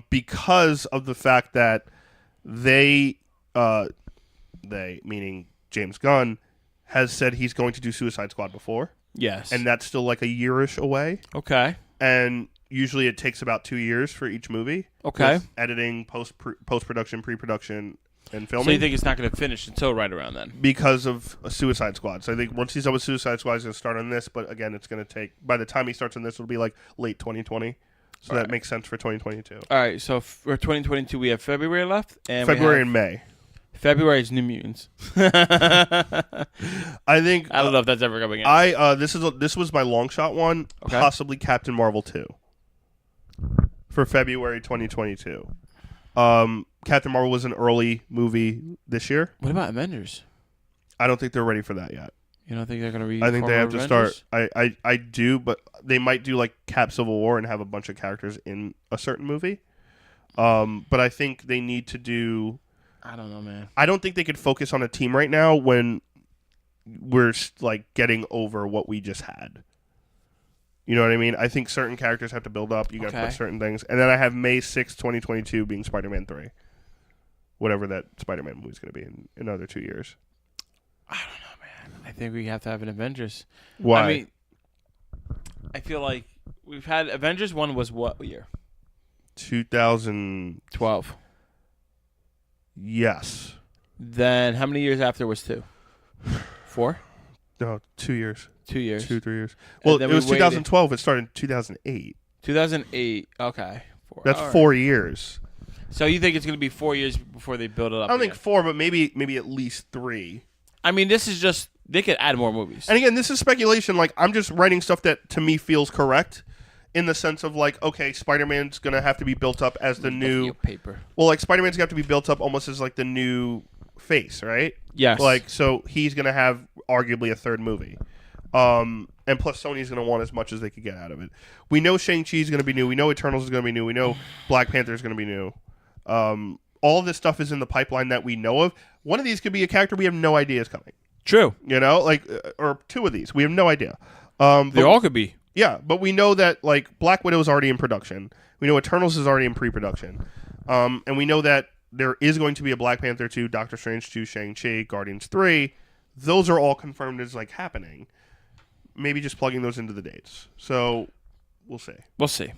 Because of the fact that they meaning James Gunn has said he's going to do Suicide Squad before. Yes. And that's still like a yearish away. Okay. And usually it takes about 2 years for each movie. Okay. With editing, post-production, pre-production, and filming. So you think it's not going to finish until right around then? Because of a Suicide Squad. So I think once he's done with Suicide Squad, he's going to start on this. But again, it's going to take, by the time he starts on this, it'll be like late 2020. So that makes sense for 2022. All right. So for 2022, we have February left. And February and May. February is New Mutants. I think I don't know if that's ever coming out. This was my long shot one, Okay. possibly Captain Marvel 2 for February 2022. Captain Marvel was an early movie this year. What about Avengers? I don't think they're ready for that yet. You don't think they're going to be? I think they have to Avengers? start. I do, but they might do like Cap Civil War and have a bunch of characters in a certain movie. But I think they need to do. I don't know, man. I don't think they could focus on a team right now when we're like getting over what we just had. You know what I mean? I think certain characters have to build up. You got to put certain things. And then I have May 6th, 2022 being Spider-Man 3. Whatever that Spider-Man movie is going to be in another 2 years. I don't know, man. I think we have to have an Avengers. Why? I mean, I feel like we've had Avengers 1 was what year? 2012. Yes. Then how many years after was 2? 4? No, 2 years. 2 years. 2, 3 years. Well, it was 2012. It started in 2008. 2008. Okay. 4. That's 4 years. So you think it's going to be 4 years before they build it up? I don't think 4, but maybe at least 3. I mean, this is just they could add more movies. And again, this is speculation. Like I'm just writing stuff that to me feels correct, in the sense of like, okay, Spider-Man's gonna have to be built up as the new paper. Well, like Spider-Man's gonna have to be built up almost as like the new face, right? Yes. Like so, he's gonna have arguably a third movie. And plus, Sony's going to want as much as they could get out of it. We know Shang-Chi is going to be new. We know Eternals is going to be new. We know Black Panther is going to be new. All of this stuff is in the pipeline that we know of. One of these could be a character we have no idea is coming. True. You know, like, or 2 of these. We have no idea. They all could be. Yeah, but we know that, like, Black Widow is already in production. We know Eternals is already in pre-production. And we know that there is going to be a Black Panther 2, Doctor Strange 2, Shang-Chi, Guardians 3. Those are all confirmed as, like, happening. Maybe just plugging those into the dates. So, we'll see. We'll see.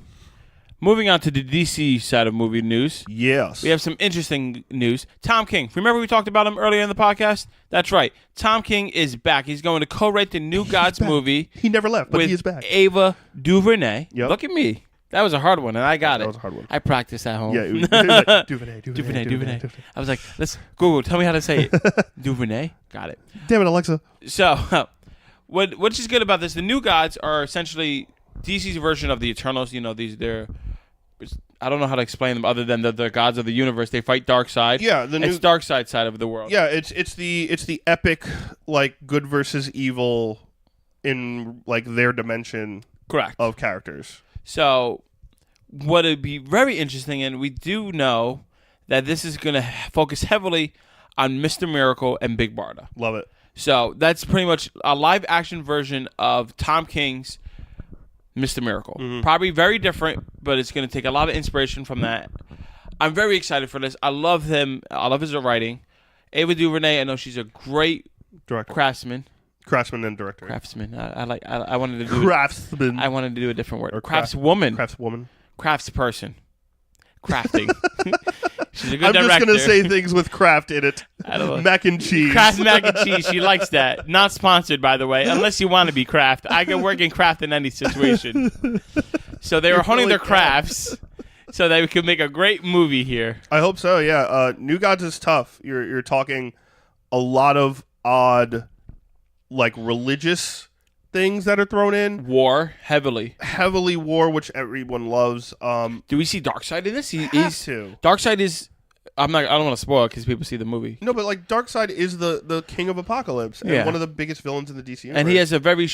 Moving on to the DC side of movie news. Yes. We have some interesting news. Tom King. Remember we talked about him earlier in the podcast? That's right. Tom King is back. He's going to co-write the New Gods movie. He never left, but with he is back. Ava DuVernay. Yep. Look at me. That was a hard one, and I got it. That was a hard one. I practiced at home. Yeah, it was like, DuVernay. I was like, let's Google. Tell me how to say it. DuVernay. Got it. Damn it, Alexa. So, what's just good about this? The New Gods are essentially DC's version of the Eternals. You know, they're. I don't know how to explain them other than the gods of the universe. They fight Darkseid. Yeah, it's Darkseid side of the world. Yeah, it's the epic like good versus evil in like their dimension. Correct. Of characters. So, what would be very interesting, and we do know that this is going to focus heavily on Mr. Miracle and Big Barda. Love it. So that's pretty much a live action version of Tom King's Mr. Miracle. Mm-hmm. Probably very different, but it's going to take a lot of inspiration from that. I'm very excited for this. I love him. I love his writing. Ava DuVernay, I know she's a great director. craftsman. Craftsman and director. Craftsman. I wanted to do Craftsman. I wanted to do a different word. Or Craftswoman. Craftswoman. Craftsperson. Crafting. She's a good I'm director. just gonna say things with craft in it. I don't know. Mac and cheese. Kraft mac and cheese. She likes that. Not sponsored, by the way, unless you want to be Kraft. I can work in Kraft in any situation. So they were honing their crafts so that we could make a great movie here. I hope so. Yeah. New Gods is tough. You're talking a lot of odd, like religious things that are thrown in. War heavily war, which everyone loves. Do we see Darkseid in this? He's to. Darkseid is. I don't want to spoil it because people see the movie. No, but like Darkseid is the king of Apocalypse and one of the biggest villains in the DC universe. And he has a very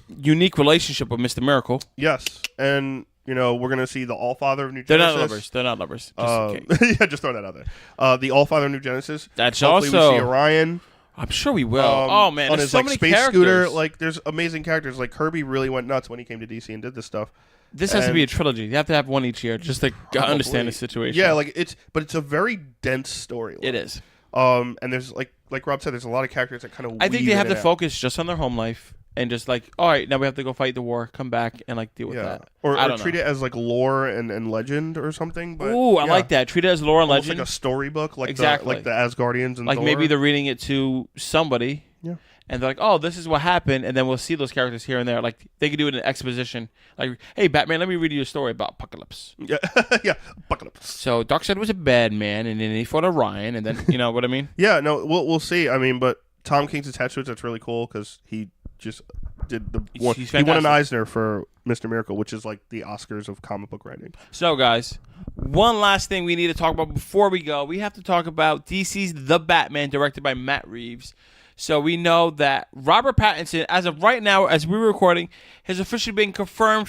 unique relationship with Mr. Miracle. Yes, and we're gonna see the Allfather of New Genesis. They're not lovers. Just yeah, just throw that out there. The Allfather of New Genesis. That's Hopefully also. we see Orion. I'm sure we will. Oh man, on there's his so like many space characters. scooter. Like there's amazing characters. Like Kirby really went nuts when he came to DC and did this stuff. This has to be a trilogy. You have to have one each year, just to understand the situation. Yeah, like it's a very dense story. It is. And there's like Rob said, there's a lot of characters that kind of. I think they have to focus just on their home life and just like, all right, now we have to go fight the war, come back and like deal with that. Or treat it as like lore and legend or something. But, ooh, I like that. Treat it as lore and almost legend, like a storybook, like exactly. the Asgardians and like Thor. maybe they're reading it to somebody. Yeah. And they're like, oh, this is what happened, and then we'll see those characters here and there. Like they could do it in exposition. Like, hey, Batman, let me read you a story about Apocalypse. Yeah, yeah, Apocalypse. So Darkseid was a bad man, and then he fought Orion, and then you know what I mean? Yeah, no, we'll see. I mean, but Tom King's attached to it. That's really cool because he just did the one. He won an Eisner for Mr. Miracle, which is like the Oscars of comic book writing. So, guys, one last thing we need to talk about before we go. We have to talk about DC's The Batman, directed by Matt Reeves. So we know that Robert Pattinson, as of right now, as we're recording, has officially been confirmed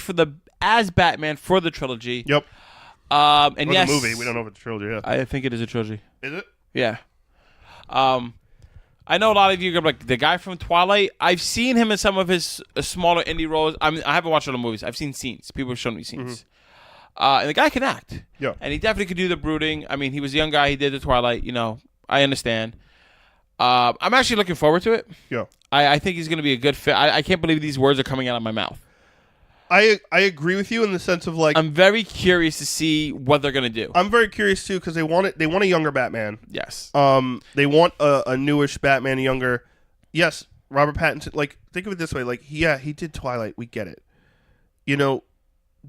as Batman for the trilogy. Yep. And or yes, the movie. We don't know if it's a trilogy yet. I think it is a trilogy. Is it? Yeah. I know a lot of you are like the guy from Twilight. I've seen him in some of his smaller indie roles. I haven't watched all the movies. I've seen scenes. People have shown me scenes. And the guy can act. Yeah. And he definitely could do the brooding. I mean, he was a young guy. He did the Twilight. I understand. I'm actually looking forward to it. Yeah. I think he's going to be a good fit. I can't believe these words are coming out of my mouth. I agree with you in the sense of like I'm very curious to see what they're going to do. I'm very curious too because they want a younger Batman. Yes. They want a newish Batman, younger. Yes, Robert Pattinson. Like think of it this way. Like he did Twilight. We get it.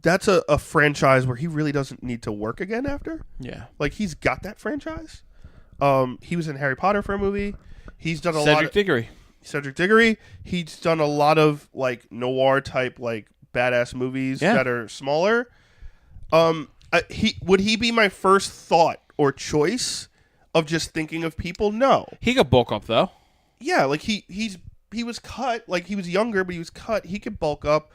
That's a franchise where he really doesn't need to work again after. Yeah. Like he's got that franchise. He was in Harry Potter for a movie. He's done a lot. Cedric Diggory. He's done a lot of like noir type like badass movies that are smaller. Would he be my first thought or choice of just thinking of people? No. He could bulk up though. Yeah, like he was cut. Like he was younger, but he was cut. He could bulk up.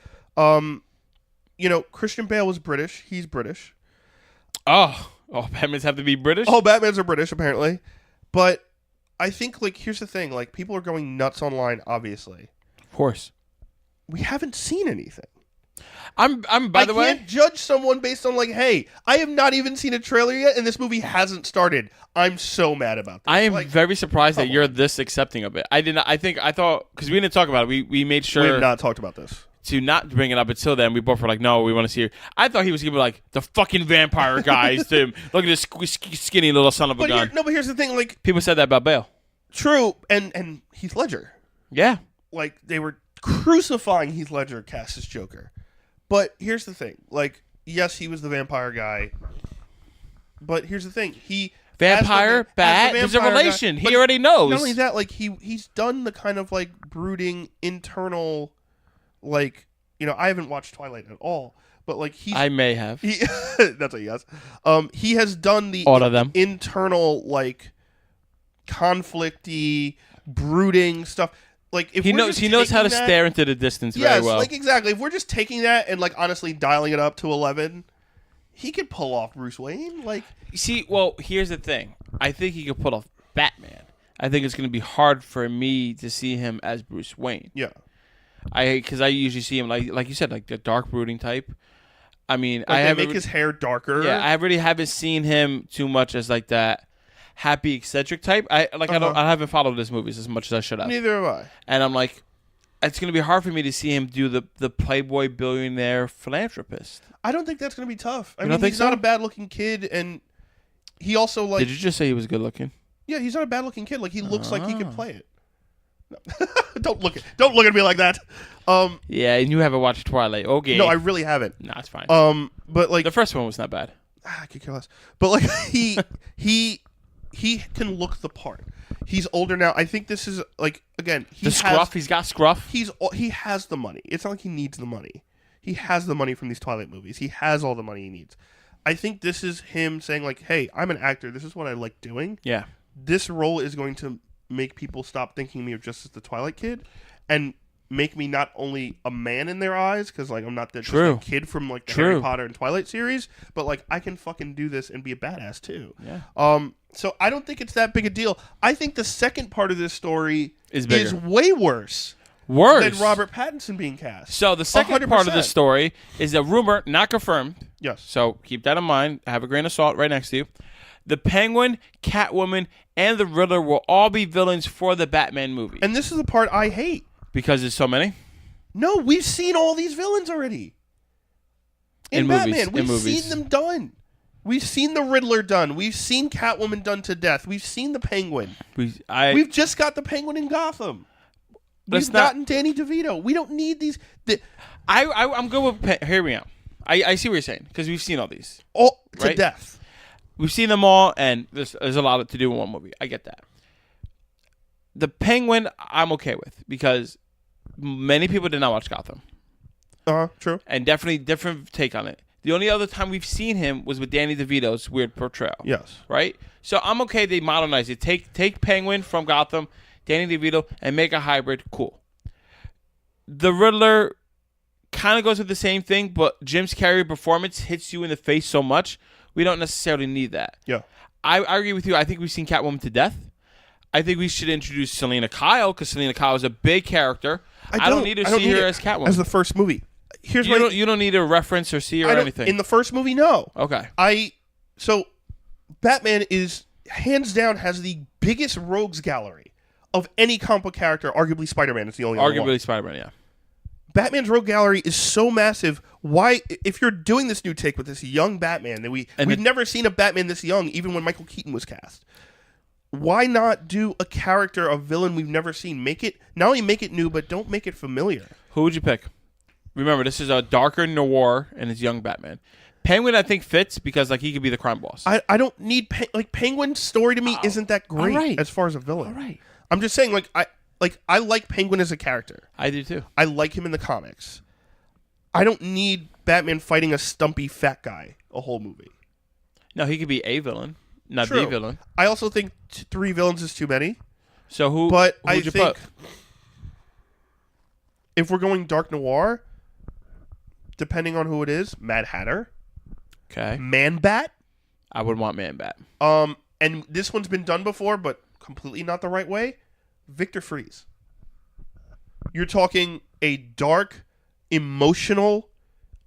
Christian Bale was British. He's British. Oh, Batmans have to be British? Oh, Batmans are British, apparently. But I think, like, here's the thing. Like, people are going nuts online, obviously. Of course. We haven't seen anything. By the way, I can't judge someone based on, like, hey, I have not even seen a trailer yet, and this movie hasn't started. I'm so mad about this. I am very surprised that you're this accepting of it. I thought, because we didn't talk about it. We made sure. We have not talked about this. To not bring it up until then, we both were like, no, we want to see it. I thought he was going to be like, the fucking vampire guys. Look at this skinny little son of a gun. But here's the thing. Like people said that about Bale. True, and Heath Ledger. Yeah. Like, they were crucifying Heath Ledger cast as Joker. But here's the thing. Like, yes, he was the vampire guy. But here's the thing. Vampire, bat, there's a relation. He already knows. Not only that, like, he's done the kind of, like, brooding, internal... Like, I haven't watched Twilight at all, but like I may have. That's a yes. He has done the all of them internal like conflicty, brooding stuff. Like if he knows how to stare into the distance very well. Like exactly. If we're just taking that and like honestly dialing it up to 11, he could pull off Bruce Wayne. Like, see, well, here's the thing. I think he could pull off Batman. I think it's going to be hard for me to see him as Bruce Wayne. Yeah. Because I usually see him like you said, like the dark brooding type. I mean, like they make his hair darker. Yeah, I really haven't seen him too much as like that happy eccentric type. I haven't followed his movies as much as I should have. Neither have I. And I'm like, it's going to be hard for me to see him do the playboy billionaire philanthropist. I don't think that's going to be tough. I mean, he's not a bad looking kid, and he also like. Did you just say he was good looking? Yeah, he's not a bad looking kid. Like he looks like he could play it. No. Don't look at me like that. Yeah, and you haven't watched Twilight. Okay. No, I really haven't. Nah, it's fine. But like the first one was not bad. I could care less. But like he can look the part. He's older now. I think this is like again. Scruff. He's got scruff. He has the money. It's not like he needs the money. He has the money from these Twilight movies. He has all the money he needs. I think this is him saying like, "Hey, I'm an actor. This is what I like doing. Yeah. This role is going to make people stop thinking of me just as the Twilight kid, and make me not only a man in their eyes because like I'm not just a kid from like the Harry Potter and Twilight series, but like I can fucking do this and be a badass too. Yeah. So I don't think it's that big a deal. I think the second part of this story is way worse than Robert Pattinson being cast. So the second 100%. part of the story is a rumor, not confirmed. Yes. So keep that in mind. Have a grain of salt right next to you. The Penguin, Catwoman, and the Riddler will all be villains for the Batman movie. And this is the part I hate. Because there's so many? No, we've seen all these villains already. In Batman, we've seen them done. We've seen the Riddler done. We've seen Catwoman done to death. We've seen the Penguin. We've just got the Penguin in Gotham. We've gotten Danny DeVito. We don't need these. I'm good with... Hear me out. I see what you're saying. Because we've seen all these. All to death. We've seen them all, and there's a lot to do in one movie. I get that. The Penguin, I'm okay with, because many people did not watch Gotham. True. And definitely different take on it. The only other time we've seen him was with Danny DeVito's weird portrayal. Yes. Right? So I'm okay they modernize it. Take Penguin from Gotham, Danny DeVito, and make a hybrid. Cool. The Riddler kind of goes with the same thing, but Jim Carrey's performance hits you in the face so much, we don't necessarily need that. Yeah. I agree with you. I think we've seen Catwoman to death. I think we should introduce Selena Kyle, because Selena Kyle is a big character. I don't need to see her as Catwoman. As the first movie. You don't need a reference or see her or anything. In the first movie, no. Okay. So Batman is, hands down, has the biggest rogues gallery of any comic book character. Arguably Spider-Man is the only one. Arguably Spider-Man, yeah. Batman's rogue gallery is so massive. Why, if you're doing this new take with this young Batman, that we've never seen a Batman this young, even when Michael Keaton was cast. Why not do a character, a villain we've never seen? Not only make it new, but don't make it familiar. Who would you pick? Remember, this is a darker noir, and it's young Batman. Penguin, I think, fits because like he could be the crime boss. I don't need Penguin's story to me isn't that great as far as a villain. All right. I'm just saying, I like Penguin as a character. I do too. I like him in the comics. I don't need Batman fighting a stumpy fat guy a whole movie. No, he could be a villain, not True. the villain. I also think 3 villains is too many. So who? But who would you think put? If we're going dark noir, depending on who it is, Mad Hatter. Okay. Man-Bat. I would want Man-Bat. And this one's been done before, but completely not the right way. Victor Freeze. You're talking a dark, emotional,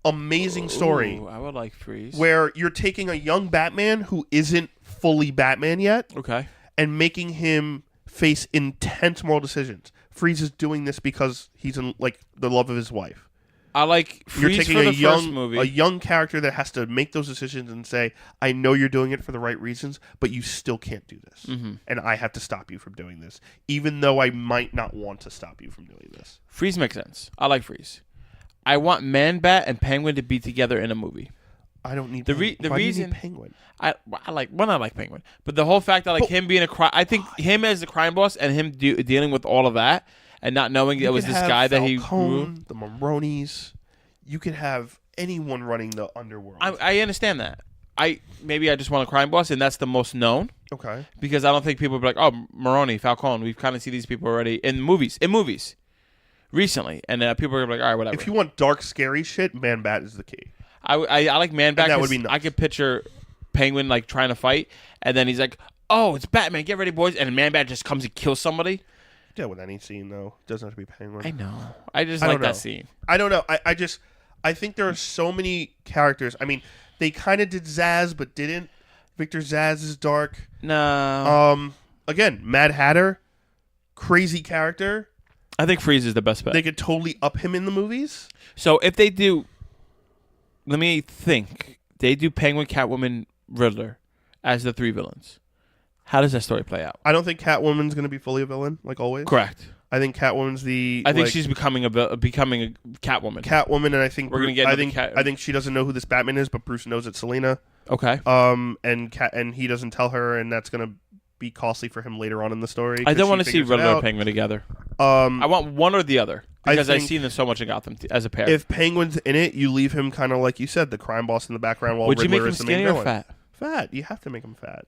amazing story. I would like Freeze. Where you're taking a young Batman who isn't fully Batman yet. Okay. And making him face intense moral decisions. Freeze is doing this because he's in the love of his wife. I like Freeze you're taking for the first movie. A young character that has to make those decisions and say, I know you're doing it for the right reasons, but you still can't do this. Mm-hmm. And I have to stop you from doing this, even though I might not want to stop you from doing this. Freeze makes sense. I like Freeze. I want Man-Bat and Penguin to be together in a movie. I don't need the Why reason. Do you need Penguin. I like Penguin, but the whole fact that him being a crime, I think him as the crime boss and him dealing with all of that and not knowing it was this guy that he grew. The Maronis. You could have anyone running the underworld. I understand that. Maybe I just want a crime boss, and that's the most known. Okay. Because I don't think people will be like, oh, Maroni, Falcone. We've kind of seen these people already in movies recently, and people are like, all right, whatever. If you want dark, scary shit, Man-Bat is the key. I like Man-Bat. That would be nice. I could picture Penguin trying to fight, and then he's like, oh, it's Batman. Get ready, boys. And Man-Bat just comes and kills somebody. Yeah, with any scene, though. It doesn't have to be Penguin. I know. I just like that scene. I don't know. I think there are so many characters. I mean, they kind of did Zsasz, but didn't. Victor Zsasz is dark. No. Again, Mad Hatter, crazy character. I think Freeze is the best bet. They could totally up him in the movies. So if they do, let me think. They do Penguin, Catwoman, Riddler as the 3 villains. How does that story play out? I don't think Catwoman's going to be fully a villain, like always. Correct. I think Catwoman's I think she's becoming a Catwoman. Catwoman, and I think we're going to get. I think she doesn't know who this Batman is, but Bruce knows it's Selina. Okay. And he doesn't tell her, and that's going to be costly for him later on in the story. I don't want to see Riddler and Penguin together. I want one or the other because I've seen them so much in Gotham as a pair. If Penguin's in it, you leave him kind of like you said, the crime boss in the background while Would Riddler you make him is the main skinny villain. or fat? Fat. You have to make him fat.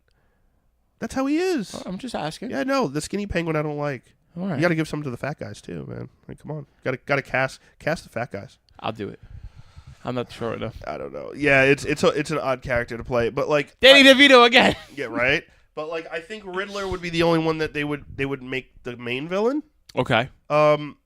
That's how he is. I'm just asking. Yeah, no, the skinny Penguin I don't like. All right. You got to give some to the fat guys too, man. Like, come on, got to cast the fat guys. I'll do it. I'm not sure enough. I don't know. Yeah, it's an odd character to play, but like Danny DeVito again. Yeah, right. But like, I think Riddler would be the only one that they would make the main villain. Okay. And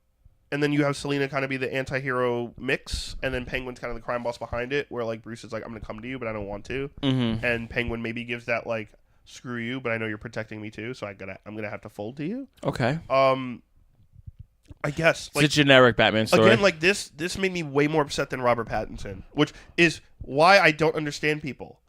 then you have Selina kind of be the anti-hero mix, and then Penguin's kind of the crime boss behind it, where like Bruce is like, I'm gonna come to you, but I don't want to, and Penguin maybe gives that like, screw you, but I know you're protecting me too, so I'm gonna have to fold to you. Okay. I guess It's a generic Batman story. Again, like this made me way more upset than Robert Pattinson, which is why I don't understand people.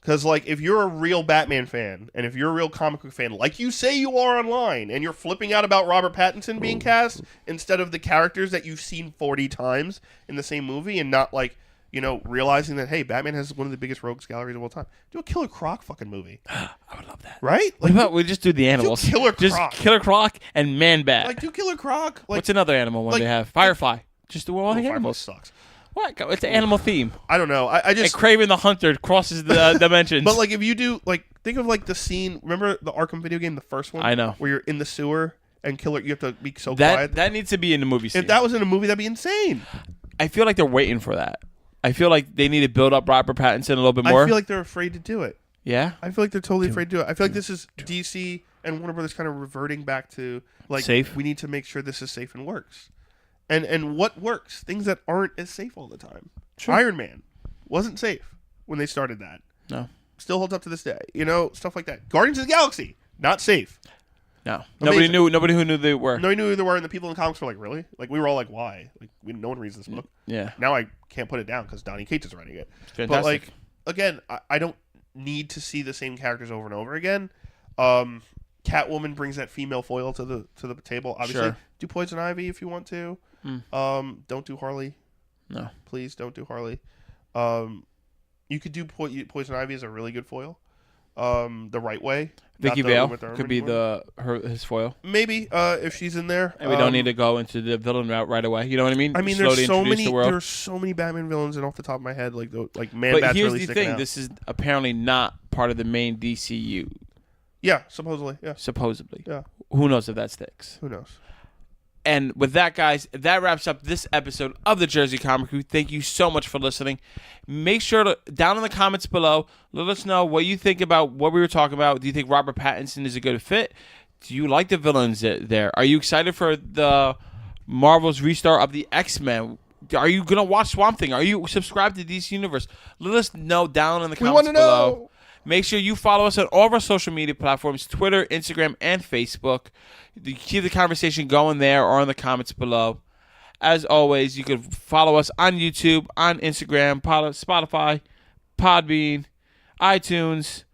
Because, like, if you're a real Batman fan, and if you're a real comic book fan, like you say you are online, and you're flipping out about Robert Pattinson being cast instead of the characters that you've seen 40 times in the same movie, and not, like, you know, realizing that, hey, Batman has one of the biggest rogues galleries of all time. Do a Killer Croc fucking movie. I would love that. Right? What about we just do the animals? Do Killer Croc. Just Killer Croc and Man-Bat. Like, do Killer Croc. Like, what's another animal one they have? Firefly. Just do all the animals. Firefly sucks. What? It's an animal theme. I don't know. I just... And Kraven the Hunter crosses the dimensions. But, like, if you do... Like, think of, like, the scene... Remember the Arkham video game, the first one? I know. Where you're in the sewer and Killer... You have to be so quiet. That needs to be in the movie scene. If that was in a movie, that'd be insane. I feel like they're waiting for that. I feel like they need to build up Robert Pattinson a little bit more. I feel like they're afraid to do it. Yeah? I feel like they're totally afraid to do it. I feel like this is DC and Warner Brothers kind of reverting back to, like, safe. We need to make sure this is safe and works. And what works? Things that aren't as safe all the time. Sure. Iron Man wasn't safe when they started that. No. Still holds up to this day. You know, stuff like that. Guardians of the Galaxy, not safe. No. Amazing. Nobody who knew they were. Nobody knew who they were, and the people in the comics were like, really? Like, we were all like, why? Like, no one reads this book. Yeah. Now I can't put it down because Donny Cates is writing it. Fantastic. But, like, again, I don't need to see the same characters over and over again. Catwoman brings that female foil to the table. Obviously, sure. Do Poison Ivy if you want to. Don't do Harley. No. Please don't do Harley. You could do Poison Ivy as a really good foil. The right way. Vicky Vale could be his foil. Maybe if she's in there. And we don't need to go into the villain route right away. You know what I mean? I mean, there's so many Batman villains, and off the top of my head, like Man-Bat's But here's really the thing: out. this is apparently not part of the main DCU. Yeah, supposedly. Yeah. Supposedly. Yeah. Who knows if that sticks? Who knows? And with that, guys, that wraps up this episode of the Jersey Comic Krew. Thank you so much for listening. Make sure to, down in the comments below, let us know what you think about what we were talking about. Do you think Robert Pattinson is a good fit? Do you like the villains there? Are you excited for the Marvel's restart of the X-Men? Are you going to watch Swamp Thing? Are you subscribed to DC Universe? Let us know down in the comments below. Know. Make sure you follow us on all of our social media platforms, Twitter, Instagram, and Facebook. You keep the conversation going there or in the comments below. As always, you can follow us on YouTube, on Instagram, Spotify, Podbean, iTunes.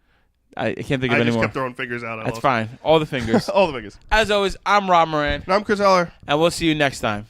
I can't think of any more. I just kept throwing fingers out. That's fine. All the fingers. All the fingers. As always, I'm Rob Moran. And I'm Chris Eller. And we'll see you next time.